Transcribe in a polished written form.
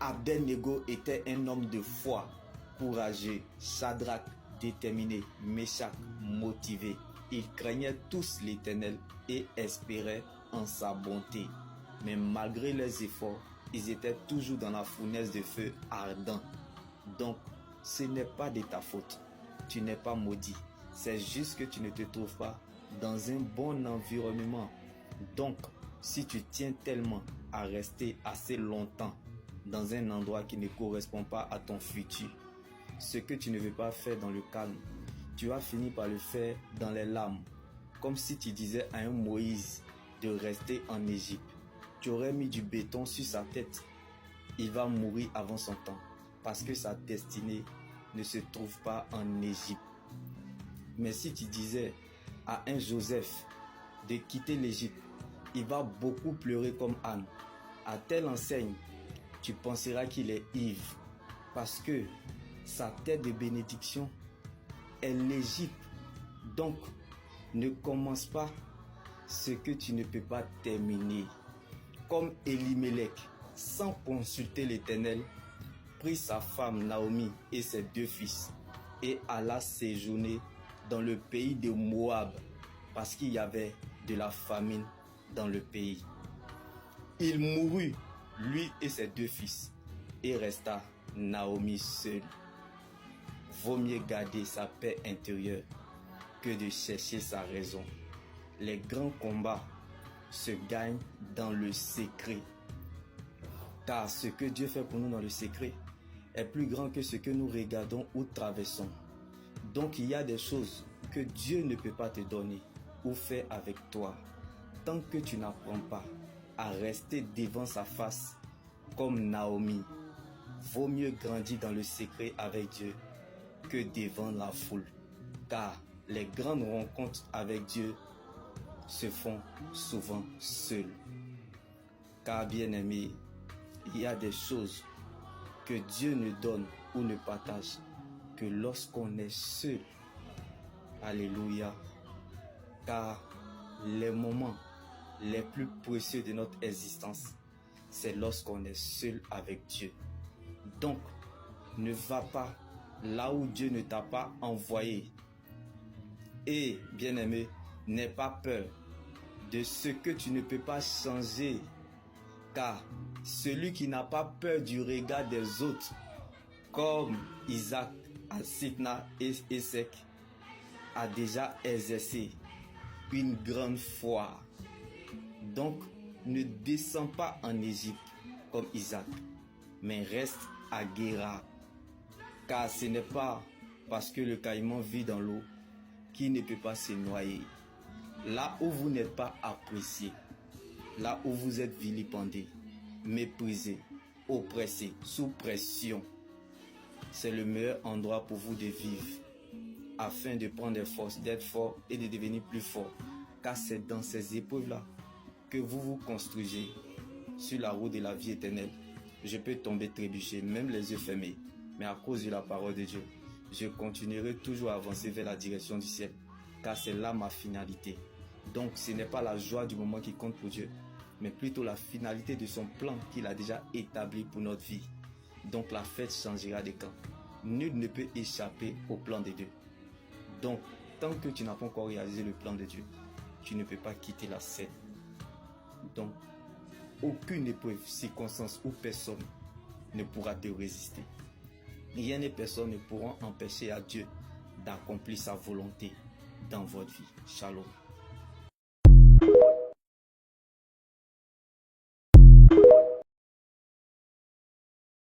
Abednego était un homme de foi, courageux. Shadrach, déterminé. Meshach, motivé. Ils craignaient tous l'Éternel et espéraient en sa bonté. Mais malgré leurs efforts, ils étaient toujours dans la fournaise de feu ardent. Donc, ce n'est pas de ta faute. Tu n'es pas maudit. C'est juste que tu ne te trouves pas dans un bon environnement. Donc, si tu tiens tellement à rester assez longtemps dans un endroit qui ne correspond pas à ton futur, ce que tu ne veux pas faire dans le calme, tu vas finir par le faire dans les larmes. Comme si tu disais à un Moïse de rester en Égypte. Tu aurais mis du béton sur sa tête. Il va mourir avant son temps parce que sa destinée ne se trouve pas en Égypte. Mais si tu disais à un Joseph de quitter l'Égypte, il va beaucoup pleurer comme Anne. À telle enseigne, tu penseras qu'il est ivre parce que sa terre de bénédiction est l'Égypte. Donc, ne commence pas ce que tu ne peux pas terminer. Comme Elimelech, sans consulter l'Éternel, prit sa femme Naomi et ses 2 fils et alla séjourner dans le pays de Moab parce qu'il y avait de la famine dans le pays. Il mourut, lui et ses 2 fils, et resta Naomi seule. Vaut mieux garder sa paix intérieure que de chercher sa raison. Les grands combats se gagnent dans le secret. Car ce que Dieu fait pour nous dans le secret est plus grand que ce que nous regardons ou traversons. Donc il y a des choses que Dieu ne peut pas te donner ou faire avec toi tant que tu n'apprends pas à rester devant sa face comme Naomi. Vaut mieux grandir dans le secret avec Dieu que devant la foule. Car les grandes rencontres avec Dieu se font souvent seules. Car bien-aimé, il y a des choses que Dieu ne donne ou ne partage que lorsqu'on est seul. Alléluia. Car les moments les plus précieux de notre existence, c'est lorsqu'on est seul avec Dieu. Donc, ne va pas là où Dieu ne t'a pas envoyé. Et, bien-aimé, n'aie pas peur de ce que tu ne peux pas changer. Car celui qui n'a pas peur du regard des autres, comme Isaac à Sitna et Esek, a déjà exercé une grande foi. Donc, ne descends pas en Égypte comme Isaac, mais reste à Guérar. Car ce n'est pas parce que le caïman vit dans l'eau qu'il ne peut pas se noyer. Là où vous n'êtes pas apprécié, là où vous êtes vilipendé, méprisé, oppressé, sous pression, c'est le meilleur endroit pour vous de vivre, afin de prendre des forces, d'être fort et de devenir plus fort. Car c'est dans ces épreuves-là que vous vous construisez sur la route de la vie éternelle. Je peux tomber, trébucher, même les yeux fermés, mais à cause de la parole de Dieu, je continuerai toujours à avancer vers la direction du ciel, car c'est là ma finalité. Donc ce n'est pas la joie du moment qui compte pour Dieu, mais plutôt la finalité de son plan qu'il a déjà établi pour notre vie. Donc la fête changera de camp. Nul ne peut échapper au plan de Dieu. Donc, tant que tu n'as pas encore réalisé le plan de Dieu, tu ne peux pas quitter la scène. Donc, aucune épreuve, circonstance ou personne ne pourra te résister. Rien et personne ne pourront empêcher à Dieu d'accomplir sa volonté dans votre vie. Shalom.